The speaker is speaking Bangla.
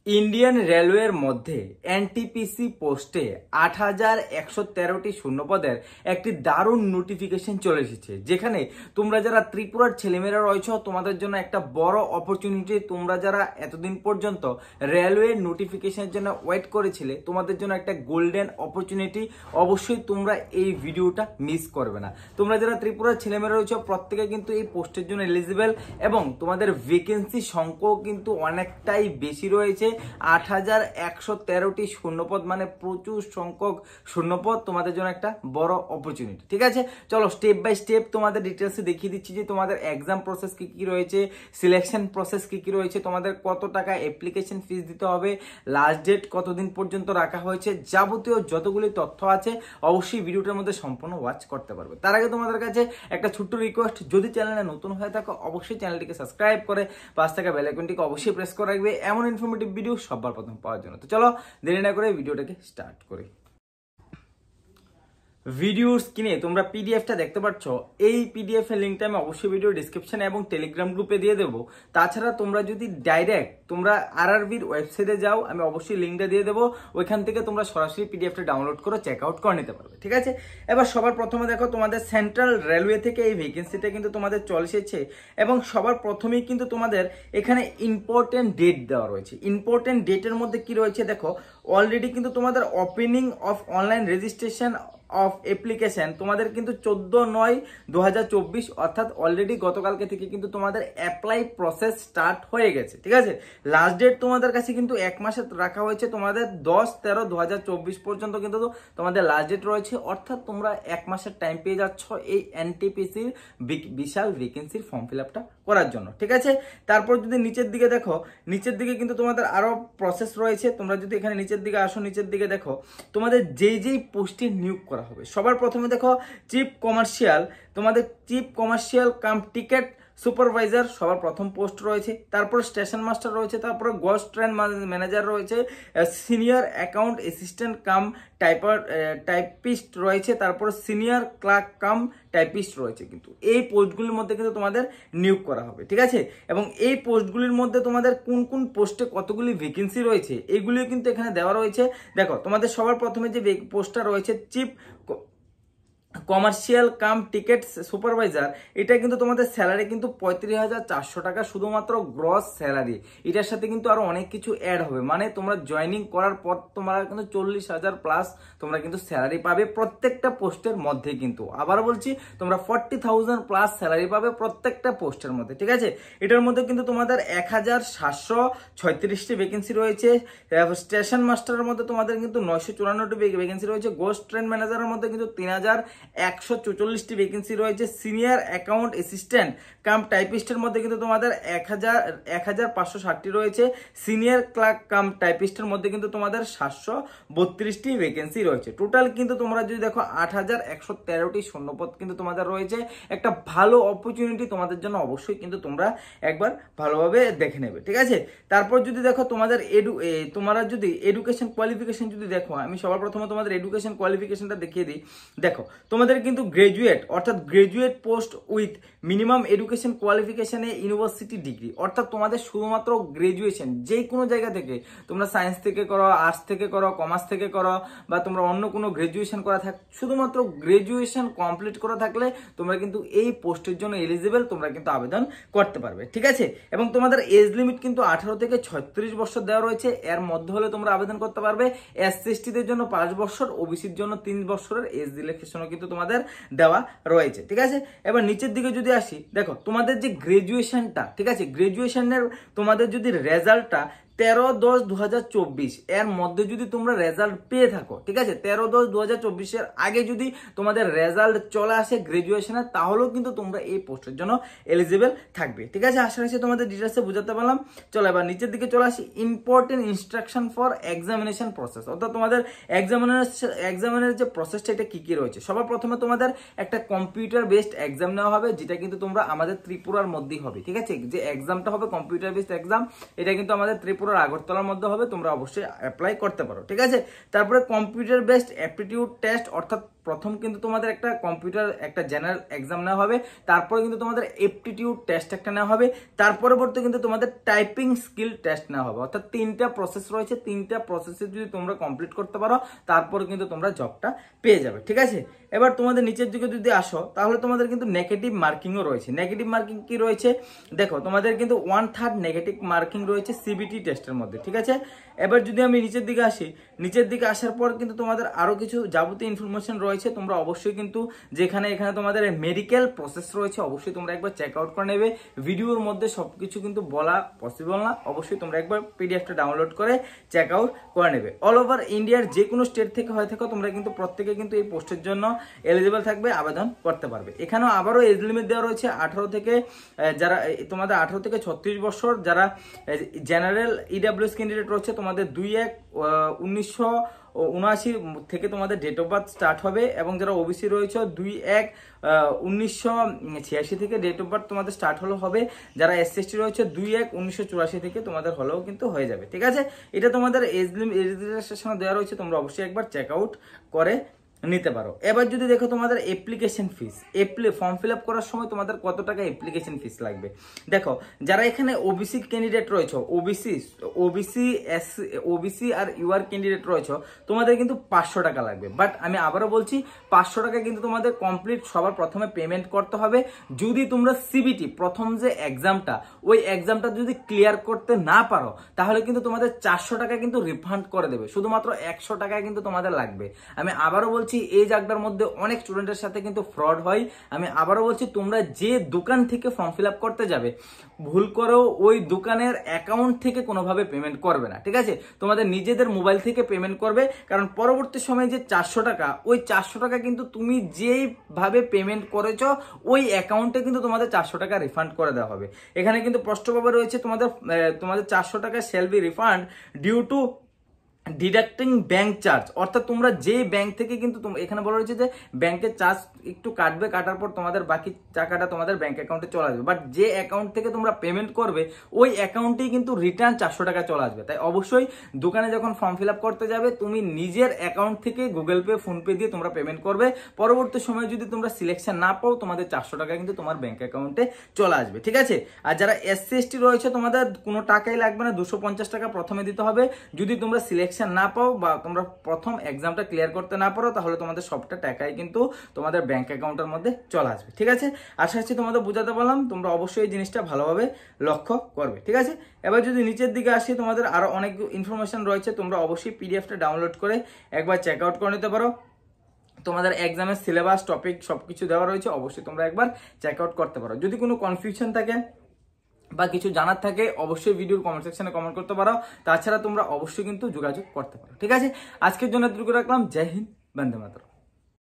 ইন্ডিয়ান রেলওয়ের মধ্যে এনটিপিসি পোস্টে ৮,১১৩টি শূন্যপদের একটি দারুণ নোটিফিকেশন চলে এসেছে, যেখানে তোমরা যারা ত্রিপুরার ছেলেমেয়েরা রয়েছে তোমাদের জন্য একটা বড় অপরচুনিটি। তোমরা যারা এতদিন পর্যন্ত রেলওয়ে নোটিফিকেশনের জন্য ওয়েট করেছিলে, তোমাদের জন্য একটা গোল্ডেন অপরচুনিটি। অবশ্যই তোমরা এই ভিডিওটা মিস করবে না। তোমরা যারা ত্রিপুরার ছেলেমেয়েরা রয়েছে প্রত্যেকে কিন্তু এই পোস্টের জন্য এলিজিবল, এবং তোমাদের ভ্যাকেন্সি সংখ্যাও কিন্তু অনেকটাই বেশি রয়েছে। ৮,১১৩টি শূন্যপদ মানে প্রচুর সংখ্যক শূন্যপদ, তোমাদের জন্য একটা বড় অপরচুনিটি। ঠিক আছে, চলো স্টেপ বাই স্টেপ তোমাদের ডিটেলসে দেখিয়ে দিচ্ছি যে তোমাদের এক্সাম প্রসেস কি কি রয়েছে, সিলেকশন প্রসেস কি কি রয়েছে, তোমাদের কত টাকা অ্যাপ্লিকেশন ফিস দিতে হবে, লাস্ট ডেট কতদিন পর্যন্ত রাখা হয়েছে, যাবতীয় যতগুলি তথ্য আছে অবশ্যই ভিডিওটার মধ্যে সম্পূর্ণ ওয়াচ করতে পারবে। তার আগে তোমাদের কাছে একটা ছোট্ট রিকোয়েস্ট, যদি চ্যানেলে নতুন হয়ে থাকো অবশ্যই চ্যানেলটিকে সাবস্ক্রাইব করে পাশ থাকা বেল আইকনটিকে অবশ্যই প্রেস করে রাখবে এমন ইনফরমেটিভ ভিডিও সবার প্রথম পাওয়ার জন্য। তো চলো দেরি না করে ভিডিওটাকে স্টার্ট করি। ভিডিওর স্ক্রিনে তোমরা পিডিএফটা দেখতে পাচ্ছ, এই পিডিএফ এর লিঙ্কটা আমি অবশ্যই ভিডিও ডিসক্রিপশনে এবং টেলিগ্রাম গ্রুপে দিয়ে দেবো। তাছাড়া তোমরা যদি ডাইরেক্ট তোমরা আরআরবির ওয়েবসাইটে যাও, আমি অবশ্যই লিঙ্কটা দিয়ে দেবো, ওইখান থেকে তোমরা সরাসরি পিডিএফটা ডাউনলোড করে চেক আউট করে নিতে পারবে। ঠিক আছে, এবার সবার প্রথমে দেখো তোমাদের সেন্ট্রাল রেলওয়ে থেকে এই ভ্যাকেন্সিটা কিন্তু তোমাদের চলে এসেছে, এবং সবার প্রথমেই কিন্তু তোমাদের এখানে ইম্পর্টেন্ট ডেট দেওয়া রয়েছে। ইম্পর্টেন্ট ডেটের মধ্যে কি রয়েছে দেখো, অলরেডি কিন্তু তোমাদের opening of online registration of application তোমাদের কিন্তু 14/9/2024 অর্থাৎ অলরেডি গতকালকে থেকে কিন্তু তোমাদের অ্যাপ্লাই প্রসেস স্টার্ট হয়ে গেছে। ঠিক আছে, লাস্ট ডেট তোমাদের কাছে কিন্তু এক মাসে রাখা হয়েছে, তোমাদের 10/13/2024 পর্যন্ত কিন্তু তোমাদের লাস্ট ডেট রয়েছে, অর্থাৎ তোমরা এক মাসের টাইম পেয়ে যাচ্ছ এই এনটিপিসির বিশাল ভ্যাকেন্সির ফর্ম ফিল আপটা করার জন্য। ঠিক আছে, তারপর যদি নিচের দিকে দেখো, নিচের দিকে কিন্তু তোমাদের আরো প্রসেস রয়েছে। তোমরা যদি এখানে নিচের দিকে আসো, নিচের দিকে দেখো তোমাদের যেই পোস্টে নিয়োগ করা হবে। সবার প্রথমে দেখো চিফ কমার্শিয়াল, তোমাদের chief commercial cum ticket supervisor সবার প্রথম পোস্ট রয়েছে, তারপর স্টেশন মাস্টার রয়েছে, তারপরে গোস্ট ট্রেন ম্যানেজার রয়েছে, senior account assistant cum typist রয়েছে, তারপর সিনিয়র ক্লার্ক কাম টাইপিস্ট রয়েছে। কিন্তু এই পোস্টগুলির মধ্যে কিন্তু তোমাদের নিয়োগ করা হবে। ঠিক আছে, এবং এই পোস্টগুলির মধ্যে তোমাদের কোন কোন পোস্টে কতগুলি ভ্যাকেন্সি রয়েছে এগুলিও কিন্তু এখানে দেওয়া রয়েছে। দেখো তোমাদের সবার প্রথমে যে পোস্টটা রয়েছে chief commercial cum ticket supervisor, এটা কিন্তু তোমাদের স্যালারি কিন্তু 35,400 টাকা শুধুমাত্র গ্রস স্যালারি। এটার সাথে কিন্তু আরো অনেক কিছু অ্যাড হবে, মানে তোমরা জয়নিং করার পর তোমরা কিন্তু 40,000 প্লাস তোমরা কিন্তু স্যালারি পাবে প্রত্যেকটা পোস্টের মধ্যে। কিন্তু আবার বলছি, তোমরা 40,000 প্লাস স্যালারি পাবে প্রত্যেকটা পোস্টের মধ্যে। ঠিক আছে, এটার মধ্যে কিন্তু তোমাদের 1,736টি ভ্যাকেন্সি রয়েছে। স্টেশন মাস্টারের মধ্যে তোমাদের কিন্তু 954টি ভ্যাকেন্সি রয়েছে। গোস্ট ট্রেন ম্যানেজারের মধ্যে কিন্তু 3,144টি ভ্যাকেন্সি রয়েছে। সিনিয়র অ্যাকাউন্ট অ্যাসিস্ট্যান্ট কাম টাইপিস্টের মধ্যে কিন্তু তোমাদের 1,560টি রয়েছে। সিনিয়র ক্লার্ক কাম টাইপিস্টের মধ্যে কিন্তু তোমাদের 732টি ভ্যাকেন্সি রয়েছে। টোটাল কিন্তু তোমরা যদি দেখো 8,113টি শূন্যপদ কিন্তু তোমাদের রয়েছে। একটা ভালো অপরচুনিটি তোমাদের জন্য, অবশ্যই কিন্তু তোমরা একবার ভালোভাবে দেখে নেবে। ঠিক আছে, তারপর যদি দেখো তোমাদের তোমরা যদি এডুকেশন কোয়ালিফিকেশন যদি দেখো, আমি সবার প্রথমে তোমাদের এডুকেশন কোয়ালিফিকেশনটা দেখিয়ে দিই। দেখো তোমাদের কিন্তু গ্রাজুয়েট অর্থাৎ graduate post with minimum education কোয়ালিফিকেশনে ইউনিভার্সিটি ডিগ্রি, অর্থাৎ তোমাদের শুধুমাত্র গ্রাজুয়েশন যে কোনো জায়গা থেকে, তোমরা সায়েন্স থেকে করো, আর্টস থেকে করো, কমার্স থেকে করো, বা তোমরা অন্য কোনো গ্রাজুয়েশন করা থাক, শুধুমাত্র গ্রাজুয়েশন কমপ্লিট করা থাকলে তোমরা কিন্তু এই পোস্টের জন্য এলিজিবল, তোমরা কিন্তু আবেদন করতে পারবে। ঠিক আছে, এবং তোমাদের এজ লিমিট কিন্তু 18 থেকে 36 বছর দেওয়া রয়েছে, এর মধ্যে হলে তোমরা আবেদন করতে পারবে। এসসি/এসটিদের জন্য 5 বছর, ওবিসির জন্য 3 বছরের এজ রিল্যাক্সেশনও কিন্তু তোমাদের দেওয়া রয়েছে। ঠিক আছে, এবার নিচের দিকে যদি আসি, দেখো তোমাদের যে গ্রাজুয়েশনটা, ঠিক আছে, গ্রাজুয়েশনের তোমাদের যদি রেজাল্টটা 13/10/2024 এর মধ্যে যদি তোমরা রেজাল্ট পেয়ে থাকো, ঠিক আছে, 13/10/2024 এর আগে যদি তোমাদের রেজাল্ট চলে আসে গ্রাজুয়েশনের, তাহলেও কিন্তু তোমরা এই পোস্টের জন্য এলিজিবল থাকবে। ঠিক আছে, আশা রাখছি তোমাদের ডিটেলসে বুঝাতে পারলাম। চলো এবার নিচের দিকে চলে আসি, important instruction for examination process, অর্থাৎ তোমাদের এক্সামিনের যে প্রসেসটা এটা কি কি রয়েছে। সবার প্রথমে তোমাদের একটা কম্পিউটার বেসড এক্সাম নেওয়া হবে, যেটা কিন্তু তোমরা আমাদের ত্রিপুরার মধ্যেই হবে। ঠিক আছে, যে এক্সামটা হবে কম্পিউটার বেসড এক্সাম, এটা কিন্তু আমাদের ত্রিপুরা আগরতলার মধ্যে হবে, তোমরা অবশ্যই অ্যাপ্লাই করতে পারো। ঠিক আছে, তারপরে কম্পিউটার বেসড অ্যাপটিটিউড টেস্ট অর্থাৎ প্রথম কিন্তু তোমাদের একটা কম্পিউটার একটা জেনারেল এক্সাম নেওয়া হবে, তারপরে কিন্তু তোমাদের এপটিটিউড টেস্ট একটা নেওয়া হবে, তার পরবর্তী কিন্তু তোমাদের টাইপিং স্কিল টেস্ট নেওয়া হবে। অর্থাৎ 3টা প্রসেস রয়েছে, 3টা প্রসেসে যদি তোমরা কমপ্লিট করতে পারো তারপরে কিন্তু তোমরা জবটা পেয়ে যাবে। ঠিক আছে, এবার তোমাদের নিচের দিকে যদি আসো তাহলে তোমাদের কিন্তু নেগেটিভ মার্কিংও রয়েছে। নেগেটিভ মার্কিং কি রয়েছে দেখো, তোমাদের কিন্তু 1/3 নেগেটিভ মার্কিং রয়েছে সিবিটি টেস্টের মধ্যে। ঠিক আছে, এবার যদি আমি নিচের দিকে আসি, নিচের দিকে আসার পর কিন্তু তোমাদের আরো কিছু যাবতীয় ইনফরমেশন রয়েছে। তোমরা অবশ্যই কিন্তু যেখানে এখানে তোমাদের মেডিকেল প্রসেস রয়েছে অবশ্যই তোমরা একবার চেক আউট করে নেবে। ভিডিওর মধ্যে সবকিছু কিন্তু বলা পসিবল না, অবশ্যই তোমরা একবার পিডিএফটা ডাউনলোড করে চেক আউট করে নেবে। অল ওভার ইন্ডিয়ার যে কোনো স্টেট থেকে হয়ে থাকো তোমরা কিন্তু প্রত্যেকে কিন্তু এই পোস্টের জন্য এলিজিবল থাকবে, আবেদন করতে পারবে। এখানেও আবারও এজ লিমিট দেওয়া রয়েছে 18 থেকে যারা তোমাদের 18 থেকে 36 বছর, যারা জেনারেল ইডাব্লিউএস ক্যান্ডিডেট রয়েছে তোমাদের 2/1/1979 থেকে তোমাদের ডেট অফ বার্থ স্টার্ট হবে, এবং যারা ওবিসি রয়েছে 2/1/1986 থেকে ডেট অফ বার্থ তোমাদের স্টার্ট হবে। যারা এসসি রয়েছে 2/1/1984 থেকে তোমাদের হলেও কিন্তু হয়ে যাবে। ঠিক আছে, এটা তোমাদের এজ রেজিস্ট্রেশন দেওয়া রয়েছে, তোমরা অবশ্যই একবার চেক আউট করে নিতে পারো। এবার যদি দেখো তোমাদের application fees, form fill up করার সময় তোমাদের কত টাকা অ্যাপ্লিকেশন ফিস লাগবে। দেখো যারা এখানে ওবিসি ক্যান্ডিডেট রয়েছে, ওবিসি আর ইউআর ক্যান্ডিডেট রয়েছে, তোমাদের কিন্তু 500 টাকা লাগবে। বাট আমি আবারও বলছি 500 টাকা কিন্তু তোমাদের কমপ্লিট সবার প্রথমে পেমেন্ট করতে হবে। যদি তোমরা সিবিটি প্রথম যে এক্সামটা, ওই এক্সামটা যদি ক্লিয়ার করতে না পারো তাহলে কিন্তু তোমাদের 400 টাকা কিন্তু রিফান্ড করে দেবে, শুধুমাত্র 100 টাকা কিন্তু তোমাদের লাগবে। আমি আবারও বলছি এই জায়গাটার মধ্যে অনেক স্টুডেন্টের সাথে কিন্তু ফ্রড হয়। আমি আবারও বলছি তোমরা যে দোকান থেকে ফর্ম ফিল আপ করতে যাবে ভুল করেও ওই দোকানের অ্যাকাউন্ট থেকে কোনোভাবে পেমেন্ট করবে না। ঠিক আছে, তোমাদের নিজেদের মোবাইল থেকে পেমেন্ট করবে, কারণ পরবর্তী সময়ে যে 400 টাকা, ওই 400 টাকা কিন্তু তুমি যেইভাবে পেমেন্ট করেছো ওই অ্যাকাউন্টে কিন্তু তোমাদের 400 টাকা রিফান্ড করে দেওয়া হবে। এখানে কিন্তু স্পষ্টভাবে রয়েছে তোমাদের 400 টাকা shall be refund due to deducting bank charge. অর্থাৎ তোমরা যে ব্যাংক থেকে কিন্তু এখানে বলা রয়েছে যে ব্যাংকের চার্জ একটু কাটবে, কাটার পর তোমাদের বাকি টাকাটা তোমাদের ব্যাংক অ্যাকাউন্টে চলে আসবে। বাট যে অ্যাকাউন্ট থেকে তোমরা পেমেন্ট করবে ওই অ্যাকাউন্টেই কিন্তু রিটার্ন 400 টাকা চলে আসবে। তাই অবশ্যই দোকানে যখন ফর্ম ফিল আপ করতে যাবে তুমি নিজের অ্যাকাউন্ট থেকে গুগল পে, ফোনপে দিয়ে তোমরা পেমেন্ট করবে। পরবর্তী সময়ে যদি তোমরা সিলেকশন না পাও তোমাদের 400 টাকা কিন্তু তোমার ব্যাংক অ্যাকাউন্টে চলে আসবে। ঠিক আছে, আর যারা এসসি এসটি রয়েছে তোমাদের কোনো টাকাই লাগবে না, 250 টাকা প্রথমে দিতে হবে। যদি তোমরা সিলেকশন না পাও বা তোমরা প্রথম এক্সামটা ক্লিয়ার করতে না পারো তাহলে তোমাদের সবটা টাকাই কিন্তু তোমাদের ব্যাংক অ্যাকাউন্টের মধ্যে চলে আসবে। ঠিক আছে, আশা করছি তোমাদের বোঝাতে পারলাম, তোমরা অবশ্যই এই জিনিসটা ভালোভাবে লক্ষ্য করবে। ঠিক আছে, এবার যদি নিচের দিকে আসি তোমাদের আরো অনেক ইনফরমেশন রয়েছে, তোমরা অবশ্যই পিডিএফটা ডাউনলোড করে একবার চেক আউট করে নিতে পারো। তোমাদের এক্সামের সিলেবাস, টপিক সবকিছু দেওয়া রয়েছে, অবশ্যই তোমরা একবার চেক আউট করতে পারো। যদি কোনো কনফিউশন থাকে বা কিছু জানার থাকে অবশ্যই ভিডিওর কমেন্ট সেকশনে কমেন্ট করতে পারো। তাছাড়া তোমরা অবশ্যই কিন্তু যোগাযোগ করতে পারো। ঠিক আছে, আজকের জন্য এতটুকু রাখলাম। জয় হিন্দ, বন্দে মাতরম।